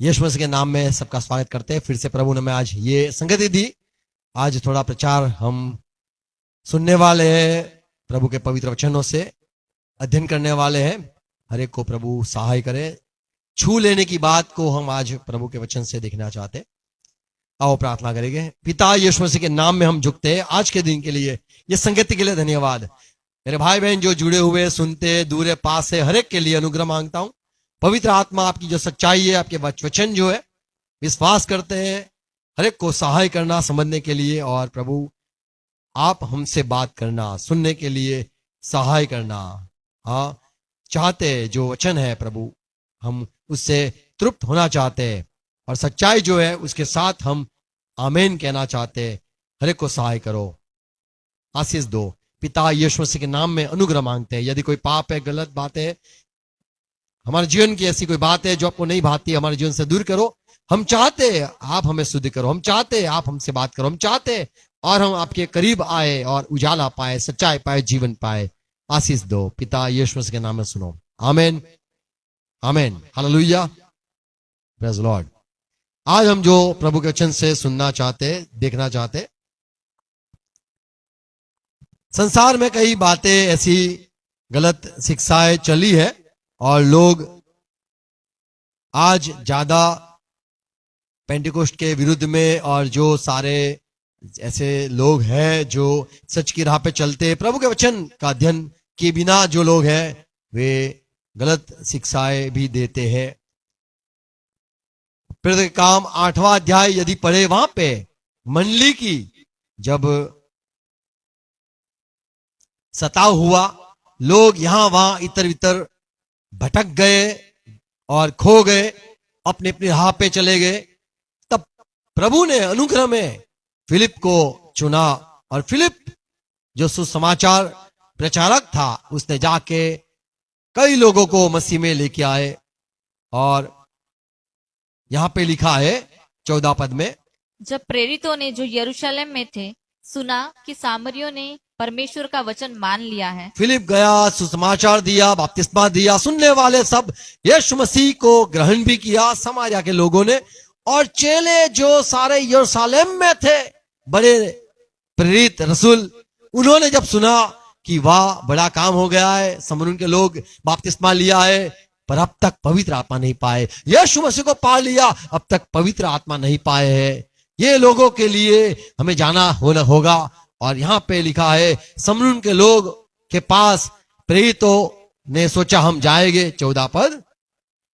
यीशु मसीह के नाम में सबका स्वागत करते हैं। फिर से प्रभु ने हमें आज ये संगति दी। आज थोड़ा प्रचार हम सुनने वाले हैं, प्रभु के पवित्र वचनों से अध्ययन करने वाले हैं। हर एक को प्रभु सहाय करे। छू लेने की बात को हम आज प्रभु के वचन से देखना चाहते हैं। आओ प्रार्थना करेंगे। पिता यीशु मसीह के नाम में हम झुकते हैं आज के दिन के लिए, ये संगति के लिए धन्यवाद। मेरे भाई बहन जो जुड़े हुए सुनते दूर पास है, हर एक के लिए अनुग्रह मांगता हूं। पवित्र आत्मा आपकी जो सच्चाई है, आपके वचन जो है विश्वास करते हैं, हर एक को सहाय करना समझने के लिए, और प्रभु आप हमसे बात करना सुनने के लिए सहाय करना। हाँ, चाहते जो वचन है प्रभु हम उससे तृप्त होना चाहते हैं, और सच्चाई जो है उसके साथ हम आमीन कहना चाहते हैं। हर एक को सहाय करो, आशीष दो। पिता यीशु मसीह के नाम में अनुग्रह मांगते हैं। यदि कोई पाप है, गलत बात है, हमारे जीवन की ऐसी कोई बात है जो आपको नहीं भाती, हमारे जीवन से दूर करो। हम चाहते हैं आप हमें शुद्ध करो, हम चाहते हैं आप हमसे बात करो, हम चाहते हैं और हम आपके करीब आए और उजाला पाए, सच्चाई पाए, जीवन पाए। आशीष दो पिता यीशु मसीह के नाम में सुनो। आमीन आमीन, हालेलुया, प्रेज़ लॉर्ड। आज हम जो प्रभु के वचन से सुनना चाहते, देखना चाहते, संसार में कई बातें ऐसी गलत शिक्षाएं चली है और लोग आज ज्यादा पेंटिकोस्ट के विरुद्ध में, और जो सारे ऐसे लोग हैं जो सच की राह पे चलते, प्रभु के वचन का अध्ययन के बिना जो लोग हैं वे गलत शिक्षाएं भी देते हैं। प्रेरित काम 8वां अध्याय यदि पढ़े, वहां पे मंडली की जब सताव हुआ, लोग यहां वहां इतर इतर भटक गए और खो गए, अपने अपने राह पे चले गए, तब प्रभु ने अनुग्रह में फिलिप को चुना, और फिलिप जो सुसमाचार प्रचारक था, उसने जाके कई लोगों को मसीह में लेके आए। और यहां पे लिखा है 14 पद में, जब प्रेरितों ने जो यरूशलेम में थे सुना कि सामरियों ने परमेश्वर का वचन मान लिया है, फिलिप गया, सुसमाचार दिया, बपतिस्मा दिया, सुनने वाले सब यीशु मसीह को ग्रहण भी किया, समारिया के लोगों ने। और चेले जो सारे यरूशलेम में थे, बड़े प्रेरित रसूल, उन्होंने जब सुना कि वाह बड़ा काम हो गया है, समरून के लोग बपतिस्मा लिया है पर अब तक पवित्र आत्मा नहीं पाए, यीशु मसीह को पा लिया अब तक पवित्र आत्मा नहीं पाए हैं, ये लोगों के लिए हमें जाना होगा। और यहां पे लिखा है समरून के लोग के पास प्रेरितों ने सोचा हम जाएंगे। 14 पद,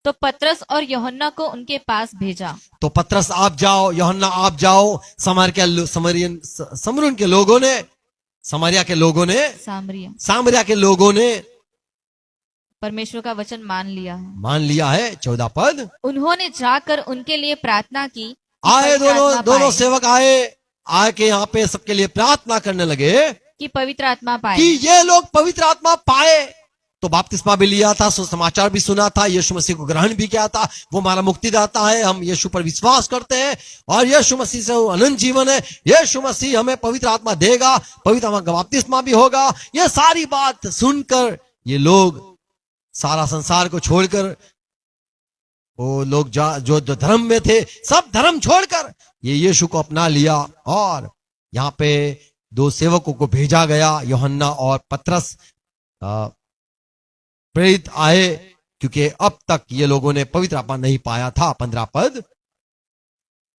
तो पतरस और यूहन्ना को उनके पास भेजा। तो पतरस आप जाओ, यूहन्ना आप जाओ। समरून के लोगों ने, समारिया के लोगों ने, सामरिया के लोगों ने परमेश्वर का वचन मान लिया है। 14 पद, उन्होंने जाकर उनके लिए प्रार्थना की। आए दोनों सेवक आए के यहाँ पे सबके लिए प्रार्थना करने लगे कि पवित्र आत्मा पाए, कि ये लोग पवित्र आत्मा पाए। तो बपतिस्मा भी लिया था, सुसमाचार भी सुना था, यीशु मसीह को ग्रहण भी किया था, वो हमारा मुक्तिदाता है, हम यीशु पर विश्वास करते हैं और यीशु मसीह से अनंत जीवन है, यीशु मसीह हमें पवित्र आत्मा देगा, पवित्र आत्मा का बपतिस्मा भी होगा। ये सारी बात सुनकर ये लोग सारा संसार को छोड़कर, वो लोग जो धर्म में थे, सब धर्म छोड़कर ये यीशु को अपना लिया। और यहाँ पे 2 सेवकों को भेजा गया, यूहन्ना और पतरस प्रेरित आए, क्योंकि अब तक ये लोगों ने पवित्र आत्मा नहीं पाया था। 15 पद,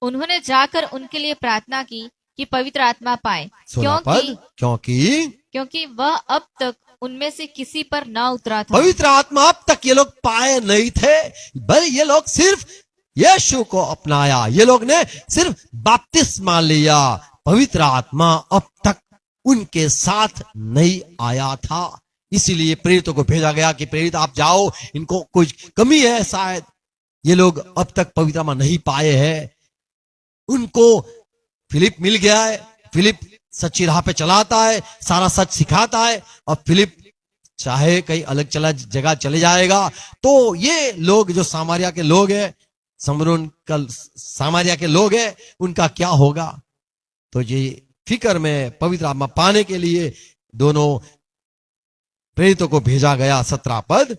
उन्होंने जाकर उनके लिए प्रार्थना की कि पवित्र आत्मा पाए, क्योंकि वह अब तक उनमें से किसी पर न उतरा था। पवित्र आत्मा अब तक ये लोग पाए नहीं थे, बल्कि ये लोग सिर्फ यीशु को अपनाया, ये लोग ने सिर्फ बपतिस्मा लिया, पवित्र आत्मा अब तक उनके साथ नहीं आया था। इसीलिए प्रेरितों को भेजा गया कि प्रेरित आप जाओ, इनको कुछ कमी है शायद, ये लोग अब तक पवित्र आत्मा नहीं पाए हैं। उनको फिलिप मिल गया है, फिलिप सच्ची राह पे चलाता है, सारा सच सिखाता है, और फिलिप चाहे कहीं अलग जगह चले जाएगा तो ये लोग जो सामरिया के लोग हैं, सामरिया के लोग हैं, उनका क्या होगा। तो ये फिक्र में पवित्र आत्मा पाने के लिए दोनों प्रेरितों को भेजा गया। 17 पद,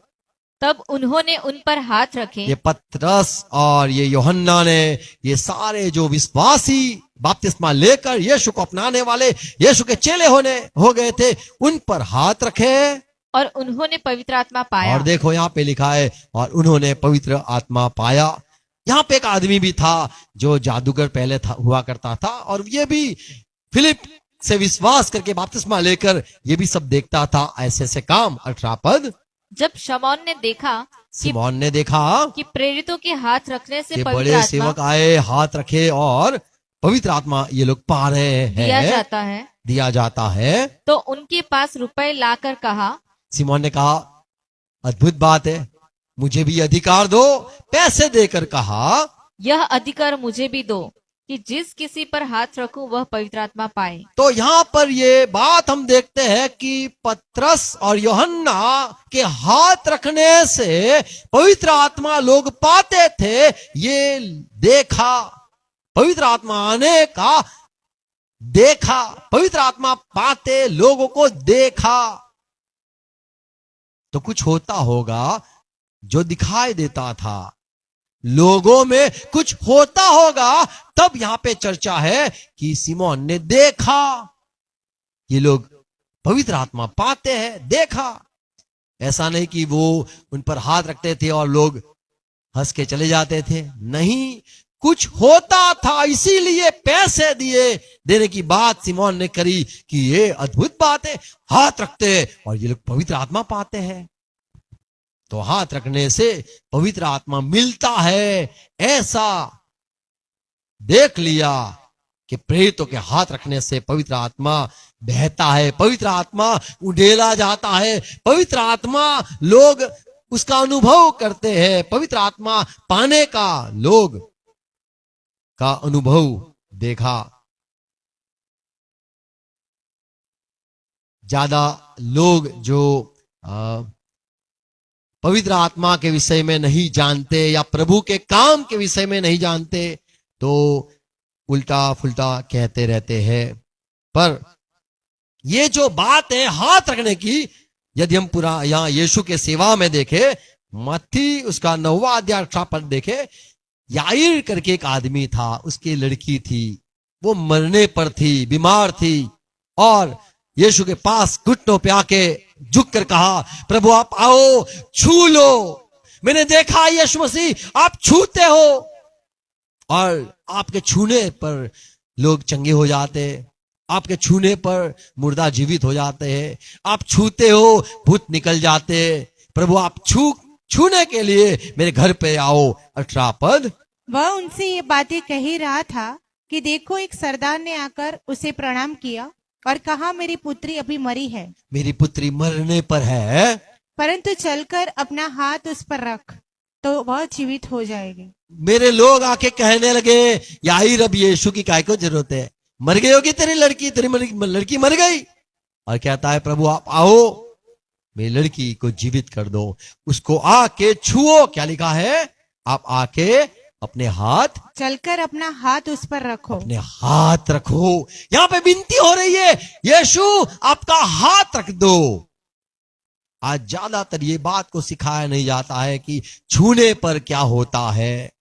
तब उन्होंने उन पर हाथ रखे ये पतरस और ये यूहन्ना ने, ये सारे जो विश्वासी बपतिस्मा लेकर यीशु को अपनाने वाले, यीशु के चेले हो गए थे, उन पर हाथ रखे। और उन्होंने पवित्र आत्मा पाया। और देखो यहाँ पे लिखा है, और उन्होंने पवित्र आत्मा पाया। यहाँ पे एक आदमी भी था जो जादूगर पहले हुआ करता था, और ये भी फिलिप से विश्वास करके बपतिस्मा लेकर ये भी सब देखता था, ऐसे ऐसे काम। 18 पद, जब शमौन ने देखा सिमोन ने देखा कि प्रेरितों के हाथ रखने से कि पवित्र बड़े आत्मा सेवक आए, हाथ रखे, और पवित्र आत्मा ये लोग पा रहे हैं, दिया जाता है। तो उनके पास रुपए लाकर कहा। सिमोन ने कहा, अद्भुत बात है, मुझे भी अधिकार दो। पैसे देकर कहा, यह अधिकार मुझे भी दो कि जिस किसी पर हाथ रखूं वह पवित्र आत्मा पाए। तो यहाँ पर ये बात हम देखते हैं कि पतरस और यूहन्ना के हाथ रखने से पवित्र आत्मा लोग पाते थे। ये देखा, पवित्र आत्मा आने का देखा, पवित्र आत्मा पाते लोगों को देखा। तो कुछ होता होगा जो दिखाई देता था, लोगों में कुछ होता होगा। तब यहां पे चर्चा है कि सिमोन ने देखा, ये लोग पवित्र आत्मा पाते हैं, देखा। ऐसा नहीं कि वो उन पर हाथ रखते थे और लोग हंस के चले जाते थे, नहीं, कुछ होता था, इसीलिए पैसे देने की बात सिमोन ने करी कि ये अद्भुत बात है, हाथ रखते हैं और ये लोग पवित्र आत्मा पाते हैं। तो हाथ रखने से पवित्र आत्मा मिलता है, ऐसा देख लिया कि प्रेरितों के हाथ रखने से पवित्र आत्मा बहता है, पवित्र आत्मा उड़ेला जाता है, पवित्र आत्मा लोग उसका अनुभव करते हैं, पवित्र आत्मा पाने का लोग का अनुभव देखा। ज्यादा लोग जो पवित्र आत्मा के विषय में नहीं जानते या प्रभु के काम के विषय में नहीं जानते, तो उल्टा फुल्टा कहते रहते हैं। पर ये जो बात है हाथ रखने की, यदि हम पूरा यहां यीशु के सेवा में देखे, मत्ती उसका 9वां अध्याय 18 पद देखे, याईर करके एक आदमी था, उसकी लड़की थी, वो मरने पर थी, बीमार थी, और यीशु के पास घुटनों पे आके झुक कर कहा, प्रभु आप आओ, छू लो। मैंने देखा यीशु मसीह आप छूते हो, और आपके छूने पर लोग चंगे हो जाते, आपके छूने पर मुर्दा जीवित हो जाते हैं, आप छूते हो भूत निकल जाते। प्रभु आप छूने के लिए मेरे घर पे आओ। 18 पद, वह उनसे ये बातें कह ही रहा था कि देखो एक सरदार ने आकर उसे प्रणाम किया और कहा, मेरी पुत्री अभी मरी है, मेरी पुत्री मरने पर है, परंतु चलकर अपना हाथ उस पर रख तो वह जीवित हो जाएगी। मेरे लोग आके कहने लगे, याईर अब यीशु की काय को जरूरत है, मर गई होगी तेरी लड़की मर गई। और कहता है, प्रभु आप आओ, मेरी लड़की को जीवित कर दो, उसको आके छुओ। क्या लिखा है, आप आके अपने हाथ, चलकर अपना हाथ उस पर रखो, अपने हाथ रखो। यहां पे विनती हो रही है, यीशु आपका हाथ रख दो। आज ज्यादातर ये बात को सिखाया नहीं जाता है कि छूने पर क्या होता है।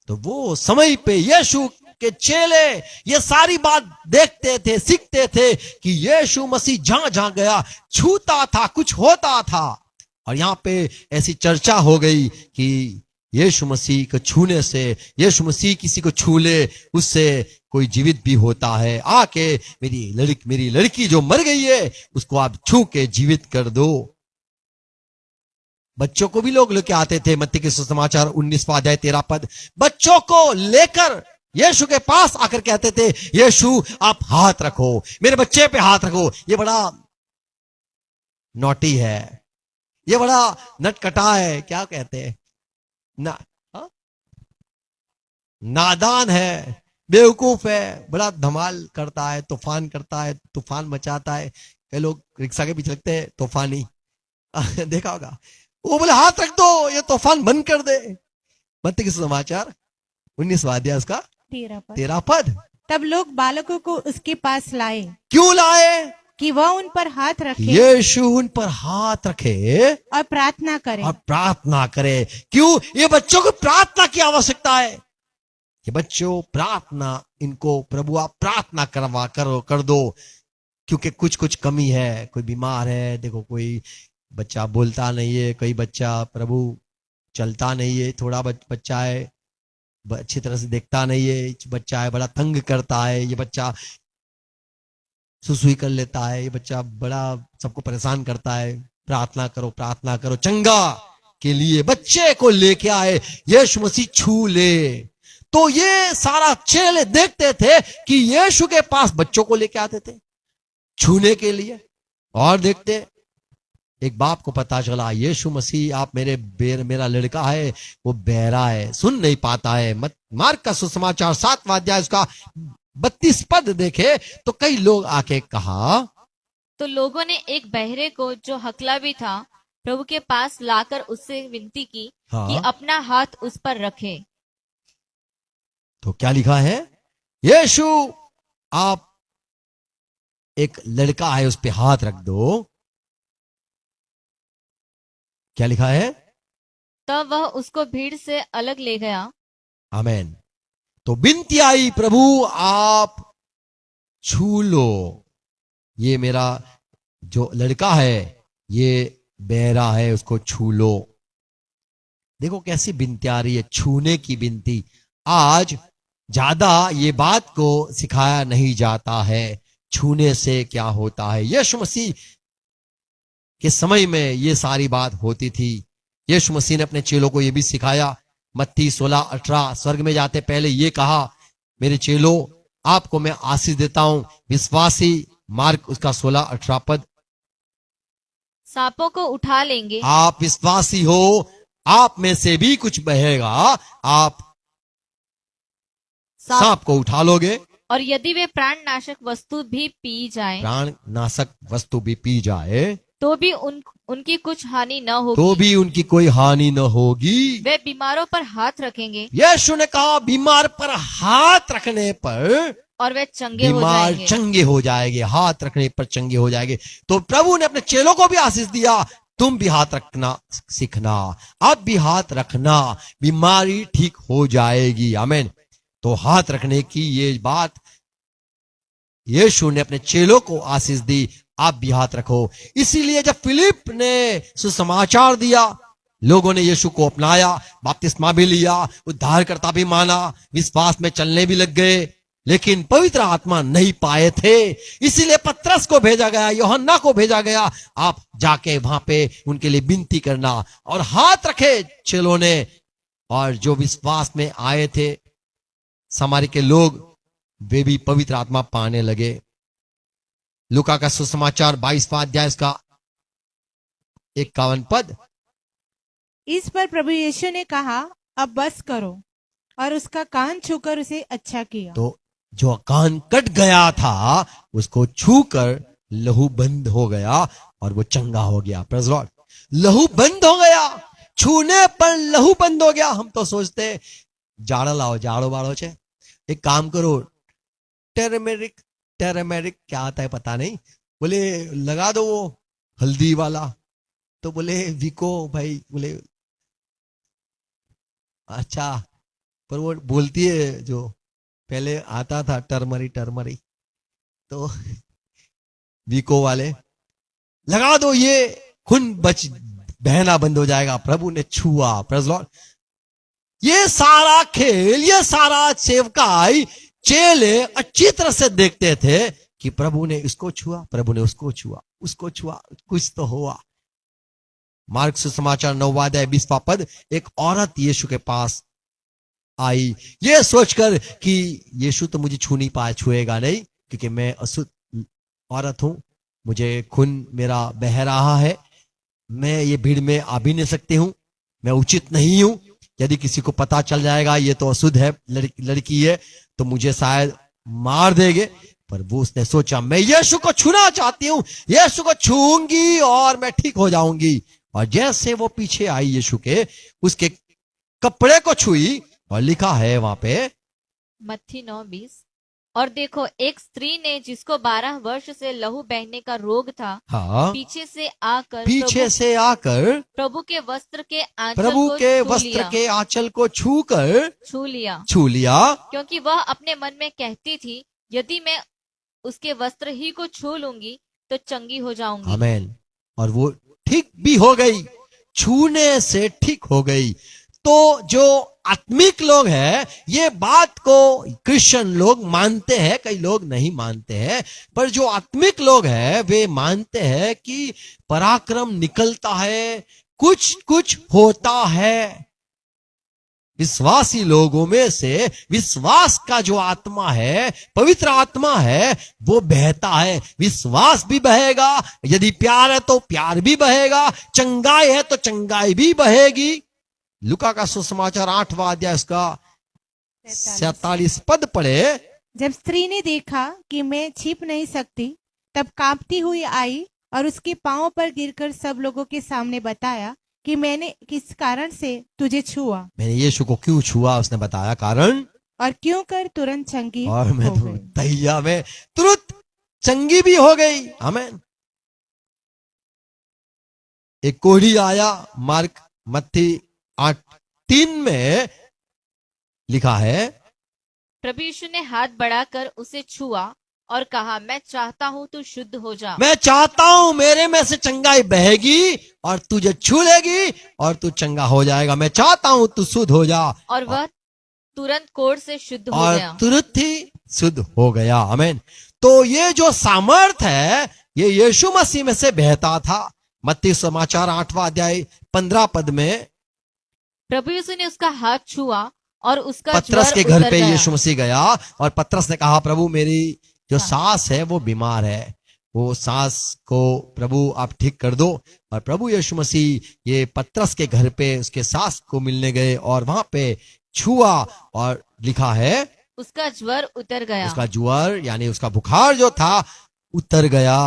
तो वो समय पे यीशु के चेले ये सारी बात देखते थे, सीखते थे कि यीशु मसीह जहां जहां गया छूता था, कुछ होता था। और यहां पे ऐसी चर्चा हो गई कि यीशु मसीह को छूने से, यीशु मसीह किसी को छू ले उससे कोई जीवित भी होता है। आके मेरी लड़की जो मर गई है उसको आप छू के जीवित कर दो। बच्चों को भी लोग लेके आते थे। मत्ती के सुसमाचार 19वां अध्याय 13 पद, बच्चों को लेकर यीशु के पास आकर कहते थे, यीशु आप हाथ रखो, मेरे बच्चे पे हाथ रखो। ये बड़ा नॉटी है, ये बड़ा नटकटा है, क्या कहते हैं नादान है, बेवकूफ है, बड़ा धमाल करता है, तूफान करता है, तूफान मचाता है। कई लोग रिक्शा के पीछे लगते हैं तूफानी देखा होगा, वो बोले हाथ रख दो, ये तूफान बंद कर दे। मत्ती के समाचार 19वां अध्याय उसका 13 पद। तब लोग बालकों को उसके पास लाए। क्यों लाए? कि वह उन पर हाथ रखे यीशु उन पर हाथ रखे और प्रार्थना करे। और प्रार्थना करे। क्यों? ये बच्चों को प्रार्थना की आवश्यकता है। ये बच्चों प्रार्थना, इनको प्रभु आप प्रार्थना करवा करो कर दो, क्योंकि कुछ कुछ कमी है। कोई बीमार है, देखो कोई बच्चा बोलता नहीं है, कोई बच्चा प्रभु चलता नहीं है, थोड़ा बच्चा है अच्छी तरह से देखता नहीं है, बच्चा है बड़ा तंग करता है, ये बच्चा सुसुई कर लेता है, ये बच्चा बड़ा सबको परेशान करता है। प्रार्थना करो, प्रार्थना करो। चंगा के लिए बच्चे को लेके आए, यीशु मसीह छू ले। तो ये सारा चेले देखते थे कि यीशु के पास बच्चों को लेके आते थे छूने के लिए। और देखते एक बाप को पता चला, यीशु मसीह आप मेरा लड़का है, वो बहरा है, सुन नहीं पाता है। मार्क का सुसमाचार 7वां अध्याय उसका 32 पद देखे तो कई लोग आके कहा, तो लोगों ने एक बहरे को जो हकला भी था प्रभु के पास लाकर उससे विनती की हाँ। कि अपना हाथ उस पर रखे। तो क्या लिखा है? यीशु आप एक लड़का है उस पे हाथ रख दो। क्या लिखा है? तब वह उसको भीड़ से अलग ले गया। आमेन। तो विनती आई, प्रभु आप छू लो, ये मेरा जो लड़का है ये बहरा है, उसको छू लो। देखो कैसी विनती आ रही है, छूने की विनती। आज ज्यादा ये बात को सिखाया नहीं जाता है, छूने से क्या होता है। यीशु मसीह के समय में ये सारी बात होती थी। यीशु मसीह ने अपने चेलों को ये भी सिखाया। मत्ती 16:18 स्वर्ग में जाते पहले ये कहा, मेरे चेलों आपको मैं आशीष देता हूं, विश्वासी। मार्क उसका 16:18 पद, सांपों को उठा लेंगे। आप विश्वासी हो, आप में से भी कुछ बहेगा, आप सांप को उठा लोगे। और यदि वे प्राणनाशक वस्तु भी पी जाए, प्राण नाशक वस्तु भी पी जाए तो भी उनकी कुछ हानि न होगी। तो भी उनकी कोई हानि न होगी। वे बीमारों पर हाथ रखेंगे यीशु ने कहा बीमार पर हाथ रखने पर और वे चंगे हो बीमार जाएंगे। चंगे हो जाएंगे, हाथ रखने पर चंगे हो जाएंगे। तो प्रभु ने अपने चेलों को भी आशीष दिया, तुम भी हाथ रखना सीखना, अब भी हाथ रखना, बीमारी ठीक हो जाएगी। आमीन। तो हाथ रखने की ये बात यीशु ने अपने चेलों को आशीष दी, आप भी हाथ रखो। इसीलिए जब फिलिप ने सुसमाचार दिया, लोगों ने यीशु को अपनाया, बपतिस्मा भी लिया, उद्धारकर्ता भी माना, विश्वास में चलने भी लग गए, लेकिन पवित्र आत्मा नहीं पाए थे। इसीलिए पतरस को भेजा गया, यूहन्ना को भेजा गया, आप जाके वहां पे उनके लिए विनती करना। और हाथ रखे चेलों ने, और जो विश्वास में आए थे सामरी के लोग, वे भी पवित्र आत्मा पाने लगे। लूका का सुसमाचार 22वां अध्याय का 51 पद, इस पर प्रभु यीशु ने कहा, अब बस करो, और उसका कान छूकर उसे अच्छा किया। तो जो कान कट गया था उसको छूकर लहू बंद हो गया और वो चंगा हो गया। Praise Lord. लहू बंद हो गया, छूने पर लहू बंद हो गया। हम तो सोचते जाड़ो लाओ, जाड़ो बाड़ो छे, एक काम करो, टेरमेरिक क्या आता है पता नहीं, बोले लगा दो वो हल्दी वाला। तो बोले विको भाई, बोले अच्छा, पर वो बोलती है जो पहले आता था टर्मरी, तो विको वाले लगा दो, ये खून बहना बंद हो जाएगा। प्रभु ने छुआ। Praise Lord. ये सारा खेल, ये सारा सेवकाई चेले अच्छी तरह से देखते थे कि प्रभु ने इसको छुआ, प्रभु ने उसको छुआ, उसको छुआ, कुछ तो हुआ। मार्क सुसमाचार 9वां अध्याय 20वां पद, एक औरत यीशु के पास आई, ये सोचकर कि यीशु तो मुझे छू नहीं पाया, छुएगा नहीं, क्योंकि मैं अशुद्ध औरत हूं, मुझे खून मेरा बह रहा है, मैं ये भीड़ में आ भी नहीं सकती हूं, मैं उचित नहीं हूं। यदि किसी को पता चल जाएगा ये तो अशुद्ध है, लड़की है, तो मुझे शायद मार देंगे। पर वो उसने सोचा, मैं यीशु को छूना चाहती हूं, यीशु को छूंगी और मैं ठीक हो जाऊंगी। और जैसे वो पीछे आई यीशु के, उसके कपड़े को छुई, और लिखा है वहां पे मत्ती 9:20, और देखो एक स्त्री ने जिसको 12 वर्ष से लहू बहने का रोग था हाँ, पीछे से आकर पीछे से आकर प्रभु के वस्त्र के आंचल प्रभु को के छू वस्त्र लिया के आंचल को छूकर छू लिया, क्योंकि वह अपने मन में कहती थी यदि मैं उसके वस्त्र ही को छू लूंगी तो चंगी हो जाऊंगी। आमेन। और वो ठीक भी हो गई, छूने से ठीक हो गई। तो जो आत्मिक लोग हैं ये बात को क्रिश्चियन लोग मानते हैं, कई लोग नहीं मानते हैं, पर जो आत्मिक लोग हैं वे मानते हैं कि पराक्रम निकलता है, कुछ कुछ होता है। विश्वासी लोगों में से विश्वास का जो आत्मा है, पवित्र आत्मा है, वो बहता है। विश्वास भी बहेगा, यदि प्यार है तो प्यार भी बहेगा, चंगाई है तो चंगाई भी बहेगी। लूका का सुसमाचार 8वां अध्याय उसका 47 पद पढ़े। जब स्त्री ने देखा कि मैं छिप नहीं सकती, तब कांपती हुई आई और उसके पांवों पर गिरकर सब लोगों के सामने बताया कि मैंने किस कारण से तुझे छुआ मैंने यीशु को क्यों छुआ, उसने बताया कारण, और क्यों कर तुरंत चंगी और मैं हो तो गई। तैया में तुरंत चंगी भी हो गई। आमीन। एक कोढ़ी आया, मार्क मत्ती 8:3 में लिखा है, प्रभु यीशु ने हाथ बढ़ाकर उसे छुआ और कहा मैं चाहता हूँ तू शुद्ध हो जा। मैं चाहता हूं मेरे में से चंगाई बहेगी और तुझे छू लेगी और तू चंगा हो जाएगा। मैं चाहता हूं तू शुद्ध हो जा। और वह तुरंत कोढ़ से शुद्ध हो और गया। तुरंत ही शुद्ध हो गया। आमीन। तो ये जो सामर्थ है ये यीशु मसीह में से बहता था। मत्ती समाचार 8वां अध्याय 15 पद में प्रभु यीशु ने उसका हाथ छुआ और उसका पतरस ज्वर के घर उतर पे गया। यीशु मसीह गया और पतरस ने कहा प्रभु मेरी जो सास है वो बीमार है, वो सास को प्रभु आप ठीक कर दो। और प्रभु यीशु मसीह ये पतरस के घर पे उसके सास को मिलने गए और वहां पे छुआ और लिखा है उसका ज्वर उतर गया। उसका ज्वर यानी उसका बुखार जो था उतर गया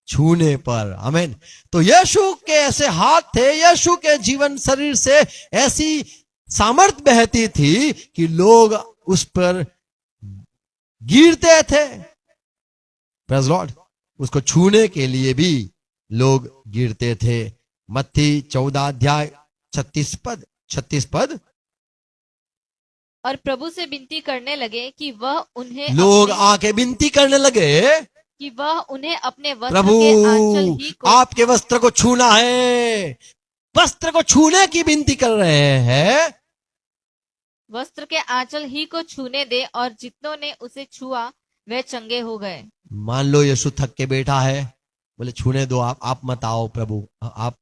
छूने पर। आमीन। तो यीशु के ऐसे हाथ थे, यीशु के जीवन शरीर से ऐसी सामर्थ बहती थी कि लोग उस पर गिरते थे। Praise Lord. उसको छूने के लिए भी लोग गिरते थे। मत्ती 14 अध्याय 36 पद। और प्रभु से विनती करने लगे कि वह उन्हें लोग आके विनती करने लगे अपने वस्त्र प्रभु के आंचल ही को आपके वस्त्र को छूना है। वस्त्र को छूने की विनती कर रहे हैं। वस्त्र के आंचल ही को छूने दे और जितनों ने उसे छुआ वे चंगे हो गए। मान लो यीशु थक के बैठा है, बोले छूने दो, आप मत आओ प्रभु, आप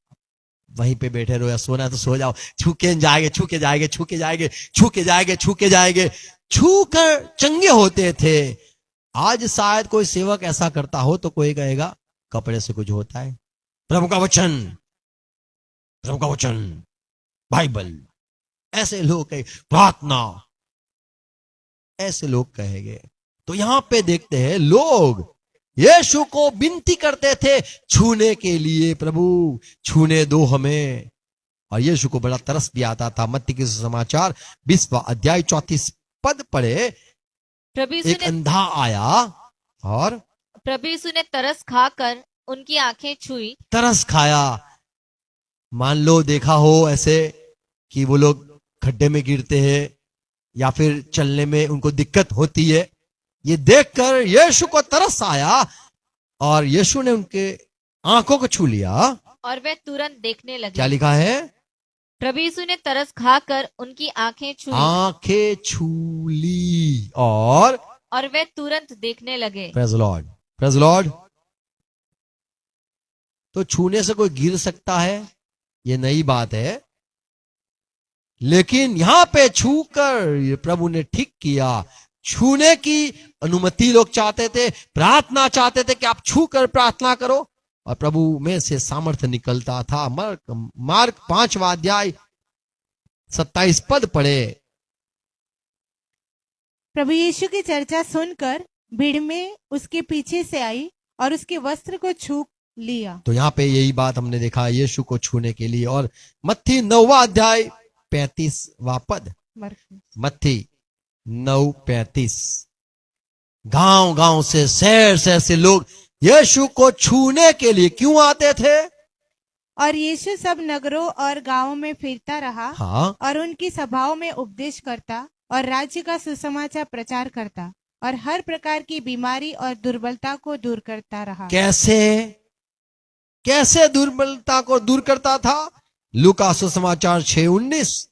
वहीं पे बैठे रहो, या सोना है तो सो जाओ, छू के जाएंगे, छू के जाएंगे, छू के जाएंगे, छू के जाएंगे, छू के जाएंगे, छू कर चंगे होते थे। आज शायद कोई सेवक ऐसा करता हो तो कोई कहेगा कपड़े से कुछ होता है। प्रभु का वचन, प्रभु का वचन, बाइबल, ऐसे लोग कहे प्रार्थना, ऐसे लोग कहेंगे। तो यहां पे देखते हैं लोग यीशु को विनती करते थे छूने के लिए, प्रभु छूने दो हमें। और यीशु को बड़ा तरस भी आता था। मत्ती के समाचार 20वां अध्याय 34 पद पढ़े। एक अंधा आया और प्रभु यीशु ने तरस खाकर उनकी आंखें छुई। तरस खाया। मान लो देखा हो ऐसे कि वो लोग खड्डे में गिरते हैं या फिर चलने में उनको दिक्कत होती है, ये देखकर यीशु को तरस आया और यीशु ने उनके आंखों को छू लिया और वे तुरंत देखने लगे। क्या लिखा है? प्रभु यीशु ने तरस खाकर उनकी आंखें छुई, आंखें छू ली और वे तुरंत देखने लगे। Praise Lord, praise Lord. तो छूने से कोई गिर सकता है ये नई बात है, लेकिन यहां पे छूकर प्रभु ने ठीक किया। छूने की अनुमति लोग चाहते थे, प्रार्थना चाहते थे कि आप छू कर प्रार्थना करो, और प्रभु में से सामर्थ्य निकलता था। मार्क 5वां अध्याय 27 पद पढ़े। प्रभु यीशु की चर्चा सुनकर भीड़ में उसके पीछे से आई और उसके वस्त्र को छू लिया। तो यहाँ पे यही बात हमने देखा यीशु को छूने के लिए। और मत्ती 9वां अध्याय 35वां पद। मत्ती 9:35। गांव गांव से, शहर शहर से लोग यीशु को छूने के लिए क्यों आते थे? और यीशु सब नगरों और गांवों में फिरता रहा हाँ, और उनकी सभाओं में उपदेश करता और राज्य का सुसमाचार प्रचार करता और हर प्रकार की बीमारी और दुर्बलता को दूर करता रहा। कैसे कैसे दुर्बलता को दूर करता था? लूका सुसमाचार 6:19।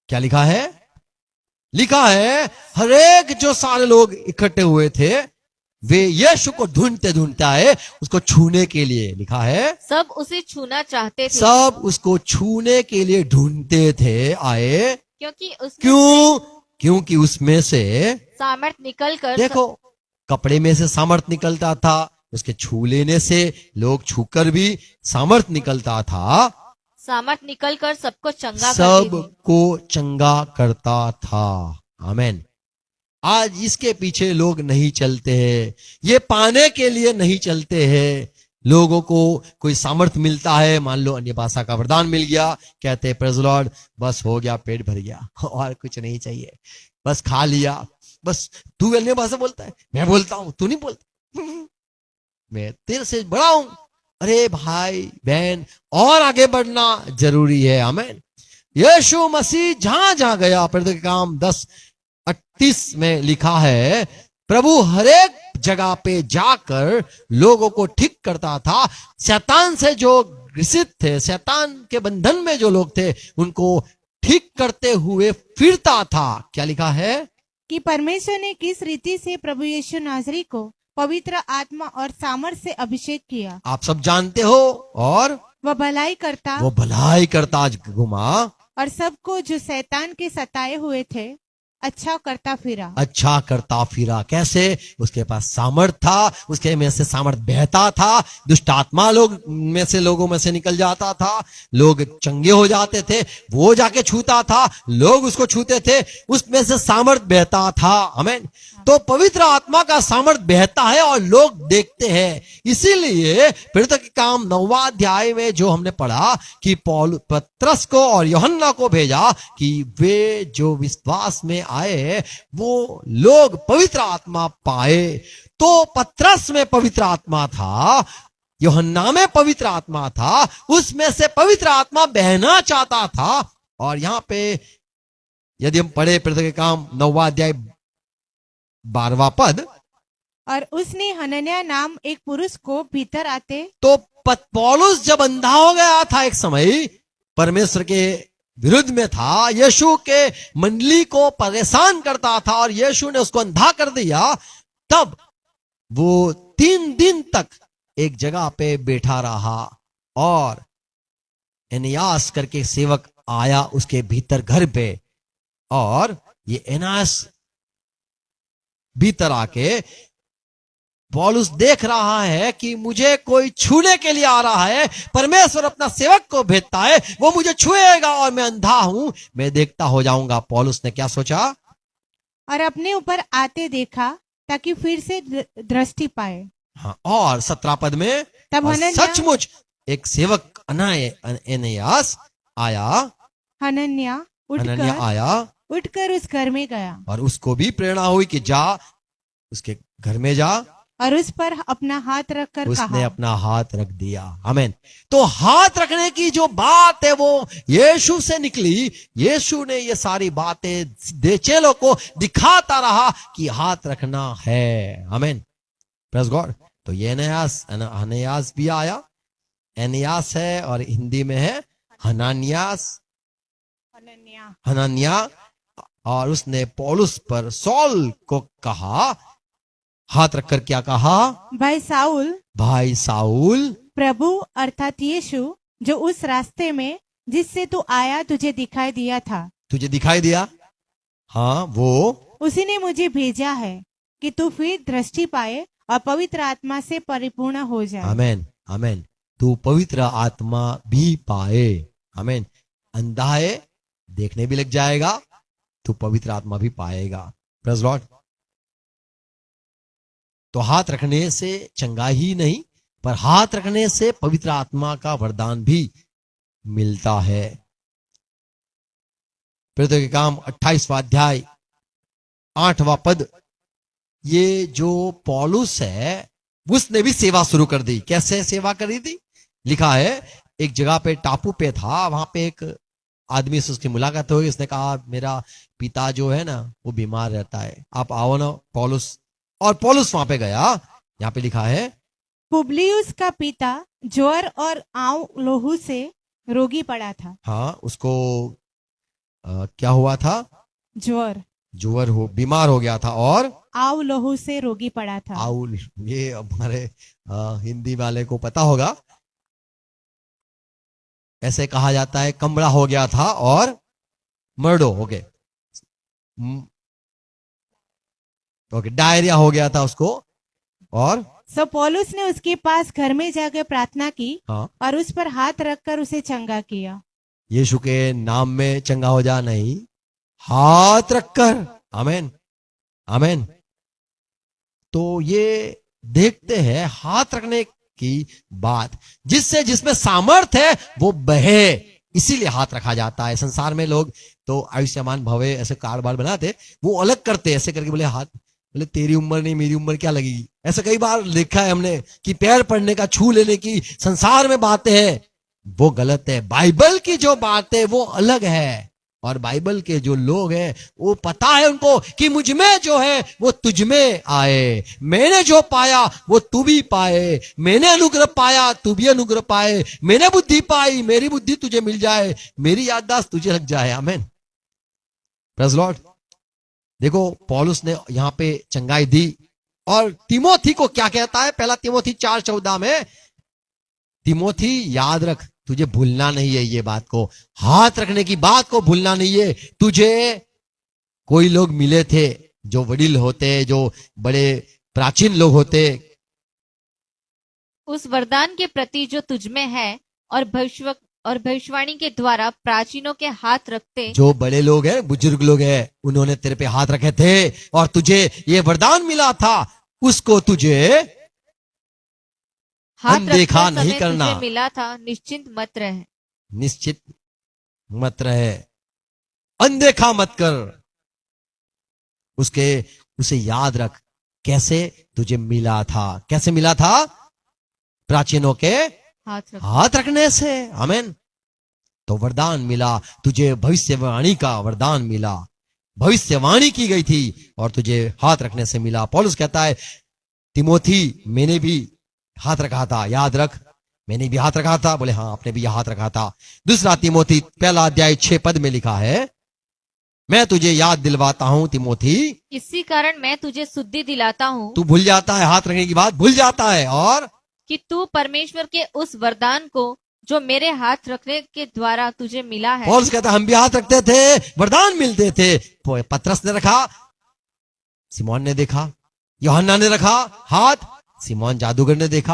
क्या लिखा है? लिखा है हरेक जो सारे लोग इकट्ठे हुए थे वे यीशु को ढूंढते ढूंढते आए उसको छूने के लिए। लिखा है सब उसे छूना चाहते थे, सब उसको छूने के लिए ढूंढते थे, आए। क्योंकि उसमें क्यों? क्योंकि उसमें से सामर्थ निकलकर देखो, कपड़े में से सामर्थ निकलता था, उसके छू लेने से, लोग छूकर भी सामर्थ निकलता था, सामर्थ निकलकर सबको चंगा कर देती। सबको चंगा करता था। आमेन। आज इसके पीछे लोग नहीं चलते हैं, ये पाने के लिए नहीं चलते हैं। लोगों को कोई सामर्थ मिलता है, मान लो अन्य भाषा का वरदान मिल गया, कहते हैं प्रेज़ लॉर्ड, बस हो गया, पेट भर गया, और कुछ नहीं चाहिए, बस खा लिया। बस तू अन्य भाषा बोलता है, मैं बोलता हूं, तू नहीं बोलता, मैं तेरे से बड़ा हूं। अरे भाई बहन, और आगे बढ़ना जरूरी है। आमीन। यीशु मसीह जहां जहां गया, प्रेरितों के काम 10:38 में लिखा है, प्रभु हरेक जगह पे जाकर लोगों को ठीक करता था। शैतान से जो ग्रसित थे, शैतान के बंधन में जो लोग थे, उनको ठीक करते हुए फिरता था। क्या लिखा है? कि परमेश्वर ने किस रीति से प्रभु यीशु नासरी को पवित्र आत्मा और सामर्थ से अभिषेक किया। आप सब जानते हो। और वह भलाई करता वो भलाई करता आज घुमा, और सबको जो शैतान के सताए हुए थे अच्छा करता फिरा। अच्छा करता फिरा। कैसे? उसके पास सामर्थ था, उसके में से सामर्थ बहता था, दुष्ट आत्मा लोगों में से निकल जाता था, लोग चंगे हो जाते थे, वो जाके छूता था, लोग उसको छूते थे, उसमें से सामर्थ बहता था। आमीन। तो पवित्र आत्मा का सामर्थ बहता है और लोग देखते हैं। इसीलिए प्रेरितों के काम 9वां अध्याय में जो हमने पढ़ा कि पतरस को और यूहन्ना को भेजा कि वे जो विश्वास में आए वो लोग पवित्र आत्मा पाए। तो पतरस में पवित्र आत्मा था, यूहन्ना में पवित्र आत्मा था, उसमें से पवित्र आत्मा बहना चाहता था। और यहां पे यदि हम पढ़े प्रेरितों के काम 9वां अध्याय 12वां पद, और उसने हनन्याह नाम एक पुरुष को भीतर आते तो पौलुस जब अंधा हो गया था, एक समय परमेश्वर के विरुद्ध में था, यीशु के मंडली को परेशान करता था और यीशु ने उसको अंधा कर दिया, तब वो 3 दिन तक एक जगह पे बैठा रहा और एनियास करके सेवक आया उसके भीतर घर पे, और ये एनियास भीतर आके पौलुस देख रहा है कि मुझे कोई छूने के लिए आ रहा है, परमेश्वर अपना सेवक को भेजता है, वो मुझे छुएगा और मैं अंधा हूं, मैं देखता हो जाऊंगा। पौलुस ने क्या सोचा? और अपने ऊपर आते देखा ताकि फिर से दृष्टि पाए। हाँ, और 17 पद में, तब और हनन्याह सचमुच एक सेवक एनियास आया, हनन्याह हनन्याह आया उठकर उस घर में गया और उसको भी प्रेरणा हुई कि जा उसके घर में जा, और उस पर अपना हाथ रखकर उसने कहा। अपना हाथ रख दिया। आमीन। तो हाथ रखने की जो बात है वो यीशु से निकली। यीशु ने ये सारी बातें चेलों को दिखाता रहा कि हाथ रखना है। आमीन। Praise God. तो ये हनन्यास भी आया, एनियास है और हिंदी में है हनन्याह, और उसने पौलुस पर सौल को कहा, हाथ रखकर क्या कहा? भाई साउल, प्रभु अर्थात यीशु जो उस रास्ते में जिससे तू आया तुझे दिखाई दिया था, तुझे दिखाई दिया, हाँ, वो उसी ने मुझे भेजा है कि तू फिर दृष्टि पाए और पवित्र आत्मा से परिपूर्ण हो जाए। आमीन। आमीन। तू पवित्र आत्मा भी पाए। आमीन। अंधा है, देखने भी लग जाएगा, तू पवित्र आत्मा भी पाएगा। Praise Lord. तो हाथ रखने से चंगा ही नहीं, पर हाथ रखने से पवित्र आत्मा का वरदान भी मिलता है। प्रेरितों के काम 28वां अध्याय 8वां पद। ये जो पौलुस है उसने भी सेवा शुरू कर दी। कैसे सेवा करी थी? लिखा है एक जगह पे टापू पे था, वहां पे एक आदमी से उसकी मुलाकात हुई। उसने कहा मेरा पिता जो है ना वो बीमार रहता है, आप आओ ना पौलुस। और पौलुस वहां पे गया। यहाँ पे लिखा है पुबलियुस का पिता ज्वर और आंव लोहू से रोगी पड़ा था। हाँ उसको क्या हुआ था? ज्वर बीमार हो गया था और आंव लोहू से रोगी पड़ा था। आउल, ये हमारे हिंदी वाले को पता होगा। ऐसे कहा जाता है कमड़ा हो गया था और मर्डो हो गए। ओके, डायरिया हो गया था उसको। और सो पौलुस ने उसके पास घर में जाकर प्रार्थना की हाँ, और उस पर हाथ रखकर उसे चंगा किया। यीशु के नाम में चंगा हो जा, नहीं, हाथ रखकर। आमीन, आमीन। तो ये देखते हैं हाथ रखने की बात, जिससे जिसमें सामर्थ है वो बहे, इसीलिए हाथ रखा जाता है। संसार में लोग तो आयुष्मान भवे ऐसे कारोबार बनाते, वो अलग करते ऐसे करके, बोले हाथ, बोले तेरी उम्र नहीं मेरी उम्र क्या लगेगी। ऐसा कई बार लिखा है हमने कि पैर पड़ने का, छू लेने की संसार में बातें हैं, वो गलत है। बाइबल की जो बात है वो अलग है। और बाइबल के जो लोग हैं वो पता है उनको कि मुझ में जो है वो तुझ में आए। मैंने जो पाया वो तू भी पाए, मैंने अनुग्रह पाया तू भी अनुग्रह पाए, मैंने बुद्धि पाई मेरी बुद्धि तुझे मिल जाए, मेरी याददाश्त तुझे लग जाए। आमीन, प्रेज़ लॉर्ड। देखो पौलुस ने यहां पे चंगाई दी। और तिमोथी को क्या कहता है? पहला तिमोथी 4:14 में, तिमोथी याद रख, तुझे भूलना नहीं है ये बात को, हाथ रखने की बात को भूलना नहीं है। तुझे कोई लोग मिले थे जो वडील होते, जो बड़े प्राचीन लोग होते, उस वरदान के प्रति जो तुझ में है और भविष्यवाणी के द्वारा प्राचीनों के हाथ रखते, जो बड़े लोग हैं, बुजुर्ग लोग हैं, उन्होंने तेरे पे हाथ रखे थे और तुझे ये वरदान मिला था, उसको तुझे हाथ अनदेखा रखते नहीं समय करना। तुझे मिला था, निश्चिंत मत रहे। निश्चित मत रहे, अनदेखा मत कर उसके, उसे याद रख। कैसे तुझे मिला था? कैसे मिला था? प्राचीनों के हाथ रखने से। आमीन। तो वरदान मिला तुझे, भविष्यवाणी का वरदान मिला, भविष्यवाणी की गई थी और तुझे हाथ रखने से मिला। पौलुस कहता है तिमोथी मैंने भी हाथ रखा था, याद रख, मैंने भी हाथ रखा था। बोले हाँ आपने भी हाथ रखा था। दूसरा तिमोथी 1:6 में लिखा है, मैं तुझे याद दिलवाता हूं तिमोथी, इसी कारण मैं तुझे शुद्धि दिलाता हूँ। तू भूल जाता है, हाथ रखने की बात भूल जाता है, और कि तू परमेश्वर के उस वरदान को जो मेरे हाथ रखने के द्वारा तुझे मिला है। पौलुस कहता हम भी हाथ रखते थे, वरदान मिलते थे। पतरस ने रखा, सिमोन ने देखा, यूहन्ना ने रखा हाथ, सिमोन जादूगर ने देखा।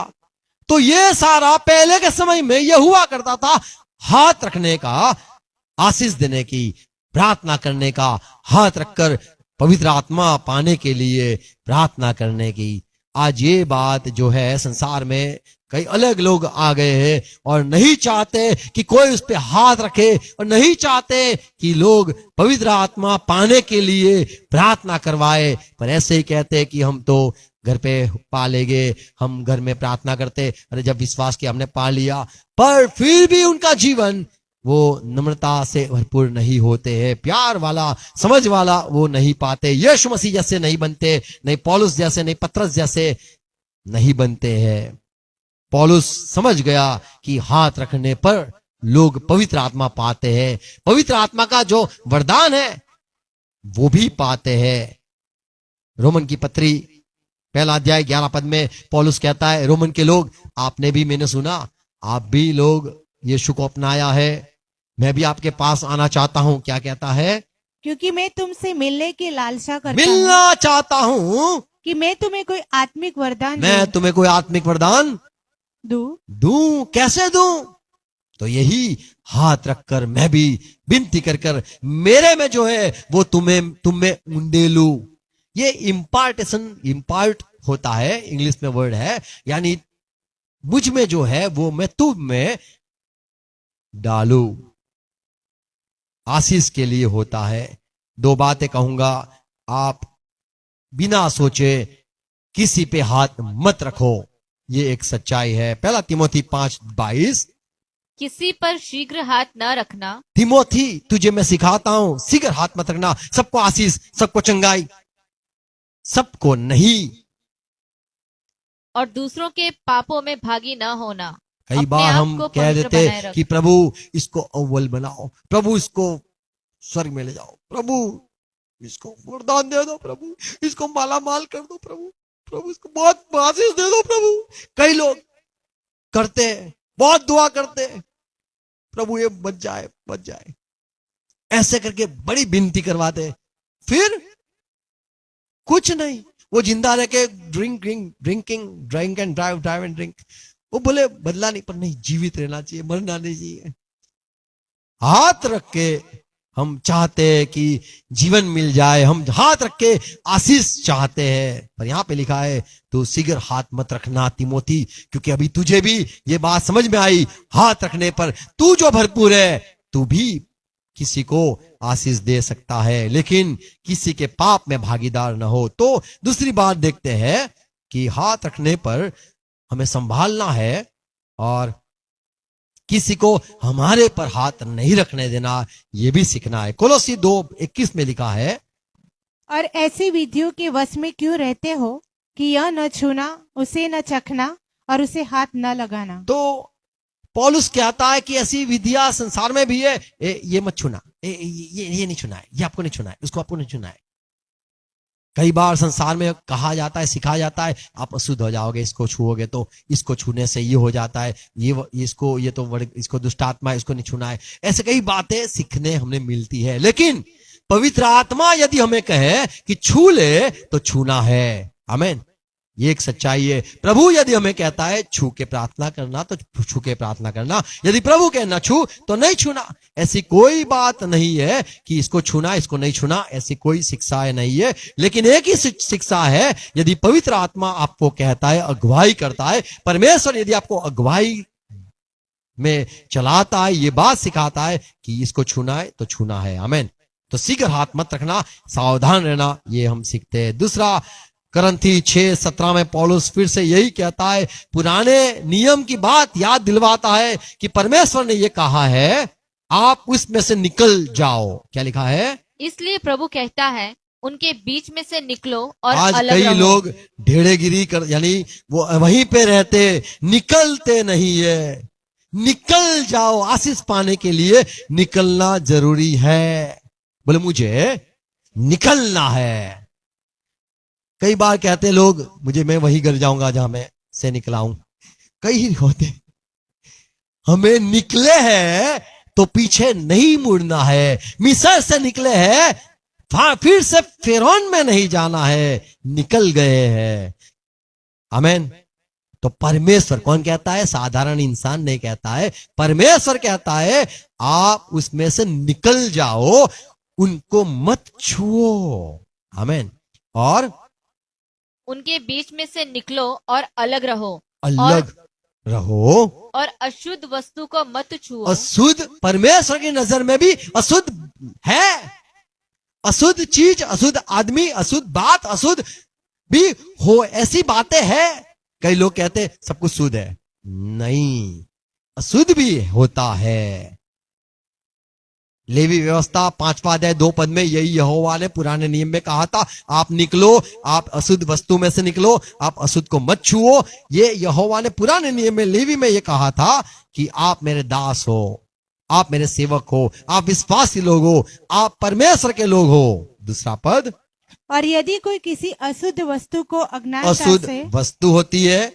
तो ये सारा पहले के समय में यह हुआ करता था, हाथ रखने का, आशीष देने की, प्रार्थना करने का, हाथ रखकर पवित्र आत्मा पाने के लिए प्रार्थना करने की। आज ये बात जो है संसार में कई अलग लोग आ गए हैं और नहीं चाहते कि कोई उस पे हाथ रखे, और नहीं चाहते कि लोग पवित्र आत्मा पाने के लिए प्रार्थना करवाए। पर ऐसे ही कहते कि हम तो घर पे पा लेंगे, हम घर में प्रार्थना करते। अरे जब विश्वास किया हमने पा लिया, पर फिर भी उनका जीवन वो नम्रता से भरपूर नहीं होते हैं, प्यार वाला, समझ वाला वो नहीं पाते, यीशु मसीह जैसे नहीं बनते, नहीं पौलुस जैसे, नहीं पतरस जैसे नहीं बनते हैं। पौलुस समझ गया कि हाथ रखने पर लोग पवित्र आत्मा पाते हैं, पवित्र आत्मा का जो वरदान है वो भी पाते हैं। रोमन की पत्री 1:11 में पौलुस कहता है, रोमन के लोग, आपने भी, मैंने सुना आप भी लोग यीशु को अपनाया है, मैं भी आपके पास आना चाहता हूं। क्या कहता है? क्योंकि मैं तुमसे मिलने की लालसा करता मिलना चाहता हूं कि मैं तुम्हें कोई आत्मिक वरदान मैं तुम्हें कोई आत्मिक वरदान दूं। कैसे दूं? तो यही हाथ रखकर, मैं भी विनती कर मेरे में जो है वो तुम में उंडेलू। ये इम्पार्टेशन, इम्पार्ट होता है, इंग्लिश में वर्ड है, यानी मुझ में जो है वो मैं तुम में डालू। आशीष के लिए होता है। दो बातें कहूंगा, आप बिना सोचे किसी पे हाथ मत रखो, ये एक सच्चाई है। पहला तिमोथी 5:22, किसी पर शीघ्र हाथ न रखना, तिमोथी तुझे मैं सिखाता हूं, शीघ्र हाथ मत रखना। सबको आशीष, सबको चंगाई, सबको नहीं। और दूसरों के पापों में भागी न होना। कई अपने बार आप हम को कह पवित्र देते बनाए रख। कि प्रभु इसको अव्वल बनाओ, प्रभु इसको स्वर्ग में ले जाओ, प्रभु इसको वरदान दे दो, प्रभु इसको माला माल कर दो, प्रभु प्रभु इसको बहुत आशीष दे दो प्रभु। कई लोग करते हैं, बहुत दुआ करते हैं, प्रभु ये बच जाए बच जाए, ऐसे करके बड़ी विनती करवाते हैं। फिर कुछ नहीं, वो जिंदा रह के drink and drive and drink. वो बोले बदला नहीं, पर नहीं, जीवित रहना चाहिए, मरना नहीं चाहिए। हाथ रख के हम चाहते हैं कि जीवन मिल जाए, हम हाथ रख के आशीष चाहते हैं। पर यहां पे लिखा है तो शीघ्र हाथ मत रखना तिमोथी, क्योंकि अभी तुझे भी ये बात समझ में आई, हाथ रखने पर तू जो भरपूर है, तू भी किसी को आशीष दे सकता है, लेकिन किसी के पाप में भागीदार न हो। तो दूसरी बात देखते हैं कि हाथ रखने पर हमें संभालना है और किसी को हमारे पर हाथ नहीं रखने देना, यह भी सीखना है। कोलोसी 2:21 में लिखा है, और ऐसी विधियों के वश में क्यों रहते हो कि यह न छूना, उसे न चखना और उसे हाथ न लगाना। तो पौलुस कहता है कि ऐसी विधियां संसार में भी है, ये मत छूना, ये नहीं छूना है, ये आपको नहीं छूना है, उसको आपको नहीं छूना है। कई बार संसार में कहा जाता है, सिखाया जाता है, आप अशुद्ध हो जाओगे इसको छूओगे तो, इसको छूने से ये हो जाता है, इसको दुष्ट आत्मा है, इसको नहीं छूना है। ऐसे कई बातें सीखने हमने मिलती है, लेकिन पवित्र आत्मा यदि हमें कहे कि छू ले तो छूना है। आमीन, ये एक सच्चाई है। प्रभु यदि हमें कहता है छू के प्रार्थना करना तो छू के प्रार्थना करना, यदि प्रभु कहना छू तो नहीं छूना। ऐसी कोई बात नहीं है कि इसको छूना इसको नहीं छूना, ऐसी कोई शिक्षा नहीं है। लेकिन एक ही शिक्षा है, यदि पवित्र आत्मा आपको कहता है, अगुवाई करता है, परमेश्वर यदि आपको अगुवाई में चलाता है, ये बात सिखाता है कि इसको छूना है तो छूना है। आमीन। तो शीघ्र हाथ मत रखना, सावधान रहना, ये हम सीखते हैं। दूसरा, करंथी 6:17 में पौलुस फिर से यही कहता है, पुराने नियम की बात याद दिलवाता है कि परमेश्वर ने ये कहा है, आप उसमें से निकल जाओ। क्या लिखा है? इसलिए प्रभु कहता है, उनके बीच में से निकलो और आज अलग कई रहो। लोग ढेड़ेगिरी कर, यानी वो वहीं पे रहते, निकलते नहीं है। निकल जाओ, आशीष पाने के लिए निकलना जरूरी है। बोले मुझे निकलना है। कई बार कहते लोग, मुझे मैं वही घर जाऊंगा जहां मैं से निकला हूं। कई होते, हमें निकले हैं तो पीछे नहीं मुड़ना है। मिस्र से निकले हैं, फिर से फिरौन में नहीं जाना है, निकल गए हैं। आमीन। तो परमेश्वर कौन कहता है? साधारण इंसान नहीं कहता है, परमेश्वर कहता है आप उसमें से निकल जाओ, उनको मत छुओ। आमीन। और उनके बीच में से निकलो और अलग रहो। अलग रहो और अशुद्ध वस्तु को मत छुओ। अशुद्ध परमेश्वर की नजर में भी अशुद्ध है। अशुद्ध चीज, अशुद्ध आदमी, अशुद्ध बात, अशुद्ध भी हो, ऐसी बातें हैं। कई लोग कहते सब कुछ शुद्ध है, नहीं, अशुद्ध भी होता है। लेवी व्यवस्था 5वां अध्याय 2 पद में यही यहोवा ने पुराने नियम में कहा था, आप निकलो, आप अशुद्ध वस्तु में से निकलो, आप अशुद्ध को मत छुओ। ये यहोवा ने पुराने नियम में लेवी में ये कहा था कि आप मेरे दास हो, आप मेरे सेवक हो, आप विश्वासी लोग हो, आप परमेश्वर के लोग हो। दूसरा पद, और यदि कोई किसी अशुद्ध वस्तु को अज्ञानता अशुद्ध से, वस्तु होती है,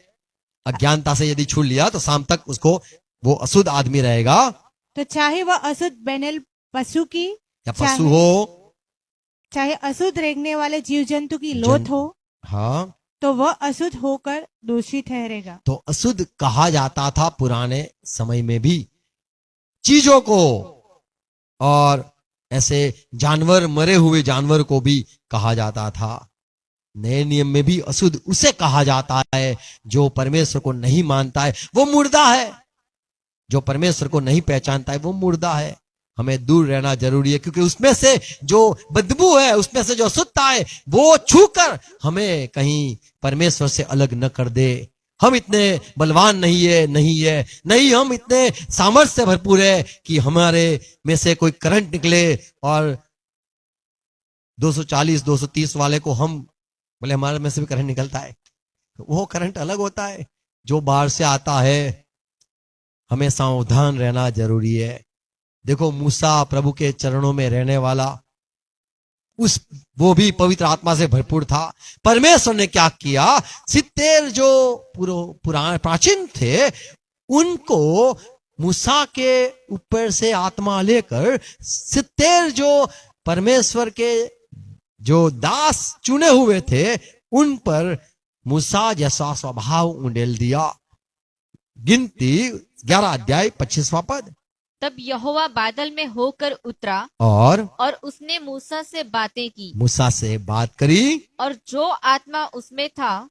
अज्ञानता से यदि छू लिया तो शाम तक उसको वो अशुद्ध आदमी रहेगा। तो चाहे वह अशुद्ध बैनल पशु की या पशु हो, चाहे अशुद्ध रेंगने वाले जीव जंतु की लोथ हो, हाँ, तो वह अशुद्ध होकर दोषी ठहरेगा। तो अशुद्ध कहा जाता था पुराने समय में भी चीजों को, और ऐसे जानवर, मरे हुए जानवर को भी कहा जाता था। नए नियम में भी अशुद्ध उसे कहा जाता है जो परमेश्वर को नहीं मानता है, वो मुर्दा है। जो परमेश्वर को नहीं पहचानता है वो मुर्दा है। हमें दूर रहना जरूरी है, क्योंकि उसमें से जो बदबू है, उसमें से जो अशुद्धता है, वो छूकर हमें कहीं परमेश्वर से अलग न कर दे। हम इतने बलवान नहीं हम इतने सामर्थ्य से भरपूर है कि हमारे में से कोई करंट निकले और 240 230 वाले को हम बोले हमारे में से भी करंट निकलता है। वो करंट अलग होता है जो बाहर से आता है। हमें सावधान रहना जरूरी है। देखो मूसा प्रभु के चरणों में रहने वाला, वो भी पवित्र आत्मा से भरपूर था। परमेश्वर ने क्या किया, 70 जो पुराने प्राचीन थे उनको मूसा के ऊपर से आत्मा लेकर 70 जो परमेश्वर के जो दास चुने हुए थे उन पर मूसा जैसा स्वभाव उंडेल दिया। गिनती 11 अध्याय 25वां पद। तब यहोवा बादल में होकर उतरा और उसने मूसा से बातें की, मूसा से बात करी, और जो आत्मा उसमें था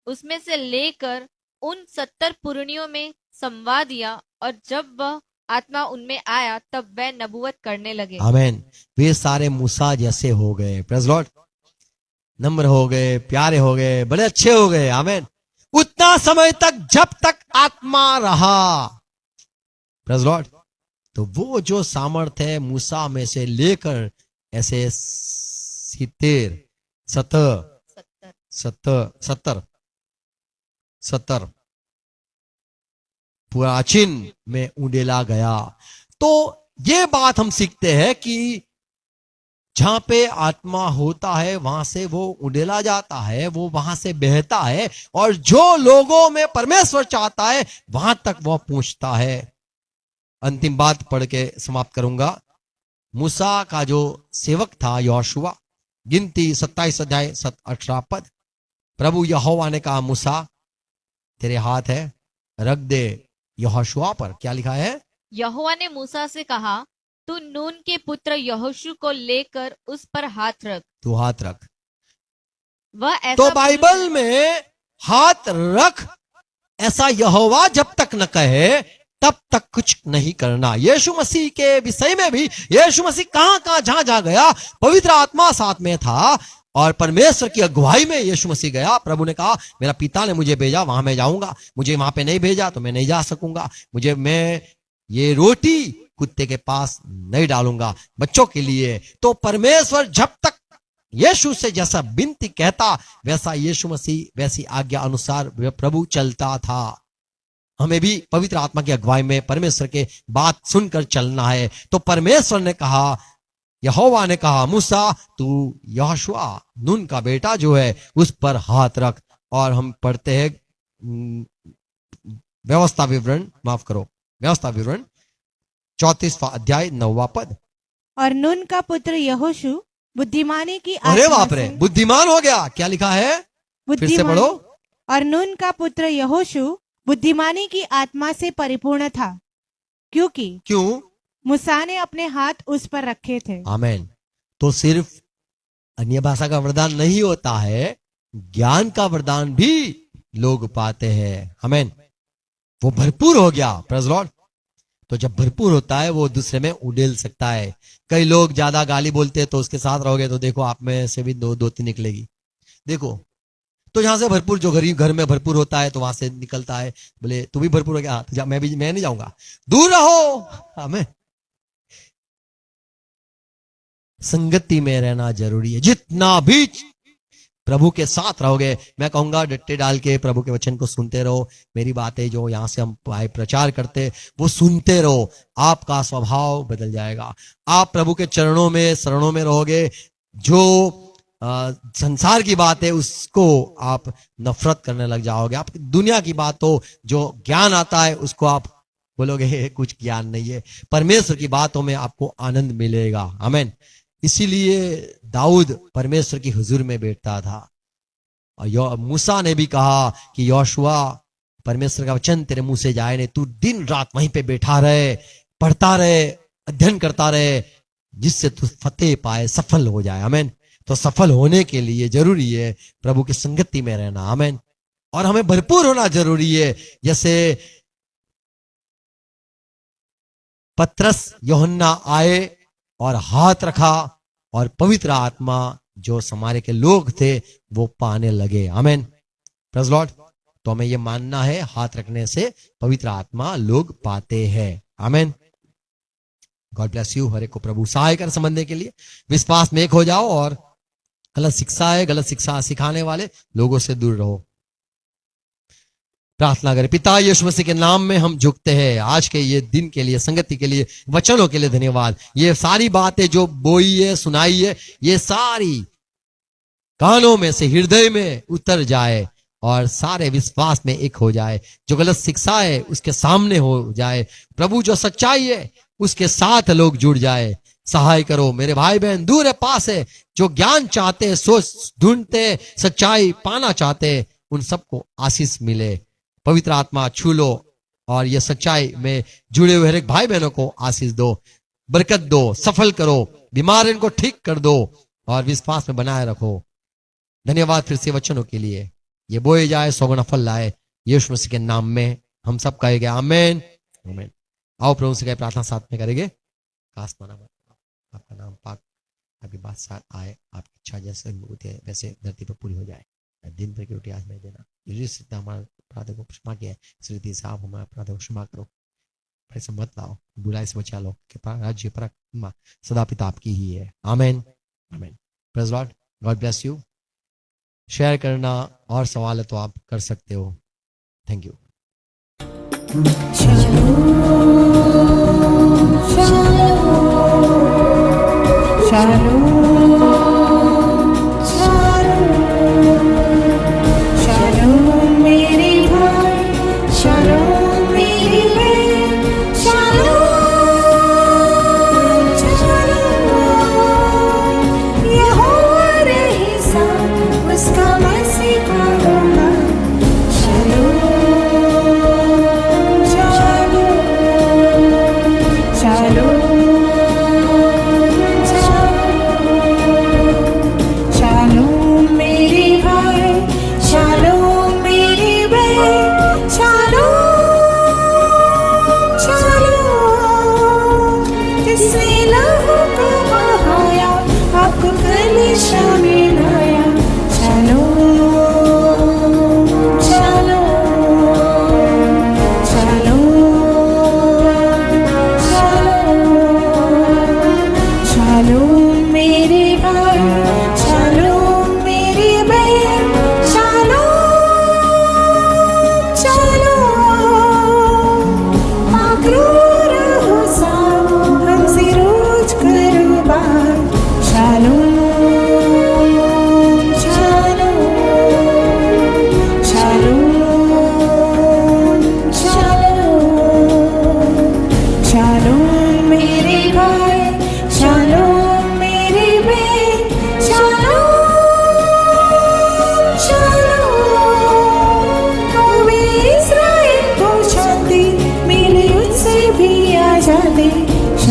उसमें से लेकर उन 70 पुरनियों में समवा दिया, और जब वह आत्मा उनमें आया तब वह नबूवत करने लगे। आमेन। वे सारे मूसा जैसे हो गए। Praise Lord. नम्र हो गए, प्यारे हो गए, बड़े अच्छे हो गए। आमेन। उतना समय तक जब तक आत्मा रहा। Praise Lord. तो वो जो सामर्थ है मूसा में से लेकर ऐसे 70 प्राचीन में उंडेला गया। तो ये बात हम सीखते हैं कि जहां पे आत्मा होता है वहां से वो उंडेला जाता है, वो वहां से बहता है, और जो लोगों में परमेश्वर चाहता है वहां तक वो पहुंचता है। अंतिम बात पढ़ के समाप्त करूंगा। मूसा का जो सेवक था यहोशुआ, गिनती 27 अध्याय 18 पद। प्रभु यहोवा ने कहा मूसा तेरे हाथ है, रख दे यहोशुआ पर। क्या लिखा है? यहोवा ने मूसा से कहा, तू नून के पुत्र यहोशू को लेकर उस पर हाथ रख। तू हाथ रख। वह ऐसा तो बाइबल में हाथ रख ऐसा यहोवा जब तक न कहे तब तक कुछ नहीं करना। यीशु मसीह के विषय में भी यीशु मसीह कहां जहां गया पवित्र आत्मा साथ में था, और परमेश्वर की अगुवाई में यीशु मसीह गया। प्रभु ने कहा मेरा पिता ने मुझे भेजा, वहां मैं जाऊंगा, मुझे वहां पे नहीं भेजा तो मैं नहीं जा सकूंगा, मैं ये रोटी कुत्ते के पास नहीं डालूंगा, बच्चों के लिए। तो परमेश्वर जब तक यीशु से जैसा विनती कहता वैसा यीशु मसीह वैसी आज्ञा अनुसार प्रभु चलता था। हमें भी पवित्र आत्मा की अगुवाई में परमेश्वर के बात सुनकर चलना है। तो परमेश्वर ने कहा, यहोवा ने कहा मूसा तू यहोशुआ नून का बेटा जो है उस पर हाथ रख। और हम पढ़ते हैं व्यवस्था विवरण 34वां अध्याय 9वां पद। और नून का पुत्र यहोशू बुद्धिमानी की अरे आत्मा बाप रे, से बुद्धिमान हो गया। क्या लिखा है? फिर से पढ़ो। और नून का पुत्र यहोशू बुद्धिमानी की आत्मा से परिपूर्ण था, क्यों मूसा ने अपने हाथ उस पर रखे थे। आमेन। तो सिर्फ अन्य भाषा का वरदान नहीं होता है, ज्ञान का वरदान भी लोग पाते हैं। आमेन। वो भरपूर हो गया। Praise Lord. तो जब भरपूर होता है वो दूसरे में उड़ेल सकता है। कई लोग ज्यादा गाली बोलते हैं तो उसके साथ रहोगे तो देखो आप में से भी दो तीन निकलेगी। देखो तो जहां से भरपूर, जो गरीब घर में भरपूर होता है तो वहां से निकलता है, बोले तू भी भरपूर हो गया, तो मैं नहीं जाऊंगा, दूर रहो। हमें संगति में रहना जरूरी है। जितना भी प्रभु के साथ रहोगे, मैं कहूंगा डट्टे डाल के प्रभु के वचन को सुनते रहो। मेरी बातें जो यहां से हम प्रचार करते वो सुनते रहो, आपका स्वभाव बदल जाएगा। आप प्रभु के चरणों में शरणों में रहोगे। जो संसार की बात है उसको आप नफरत करने लग जाओगे। आप दुनिया की बात हो, जो ज्ञान आता है उसको आप बोलोगे कुछ ज्ञान नहीं है। परमेश्वर की बातों में आपको आनंद मिलेगा। आमीन। इसीलिए दाऊद परमेश्वर की हुजूर में बैठता था। और मूसा ने भी कहा कि यहोशुआ परमेश्वर का वचन तेरे मुंह से जाए नहीं, तू दिन रात वहीं पे बैठा रहे, पढ़ता रहे, अध्ययन करता रहे, जिससे तू फतेह पाए, सफल हो जाए। आमीन। तो सफल होने के लिए जरूरी है प्रभु की संगति में रहना। आमीन। और हमें भरपूर होना जरूरी है। जैसे पतरस यूहन्ना आए और हाथ रखा और पवित्र आत्मा जो समार्य के लोग थे वो पाने लगे। आमीन, प्रेज़ लॉर्ड। तो हमें ये मानना है हाथ रखने से पवित्र आत्मा लोग पाते हैं। आमीन। God bless you. हर एक को प्रभु सहाय कर समझने के लिए विश्वास में एक हो जाओ और गलत शिक्षा है, गलत शिक्षा सिखाने वाले लोगों से दूर रहो। प्रार्थना करें। पिता यीशु मसीह के नाम में हम झुकते हैं आज के ये दिन के लिए, संगति के लिए, वचनों के लिए धन्यवाद। ये सारी बातें जो बोई है, सुनाई है, ये सारी कानों में से हृदय में उतर जाए और सारे विश्वास में एक हो जाए। जो गलत शिक्षा है उसके सामने हो जाए प्रभु, जो सच्चाई है उसके साथ लोग जुड़ जाए। सहाय करो मेरे भाई बहन दूर है पास है, जो ज्ञान चाहते, सोच ढूंढते, सच्चाई पाना चाहते, उन सबको आशीष मिले। पवित्र आत्मा छू लो और ये सच्चाई में जुड़े हुए हर एक भाई बहनों को आशीष दो, बरकत दो, सफल करो, बीमार इनको ठीक कर दो और विश्वास में बनाए रखो। धन्यवाद फिर से वचनों के लिए। ये बोए जाए, सौगुना फल लाए, यीशु मसीह के नाम में हम सब कहेंगे आमीन, आमीन। आओ प्रभु से कहे प्रार्थना साथ में करेंगे। आपका नाम पाक, आपकी बात साथ आए, आपकी इच्छा जैसे होती है वैसे धरती पर पूरी हो जाए। दिन भर की रोटी आज नहीं देना, जितना हमारे अपराधों को क्षमा किया है इस रीति से आप हमारे अपराधों को क्षमा करो। ऐसे मत लाओ, बुराई से बचा लो, कि राज्य पर सदा पिता आपकी ही है। आमीन, आमीन। Praise Lord. God bless you. Share करना और सवाल है तो आप कर सकते हो। Thank you.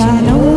Shalom.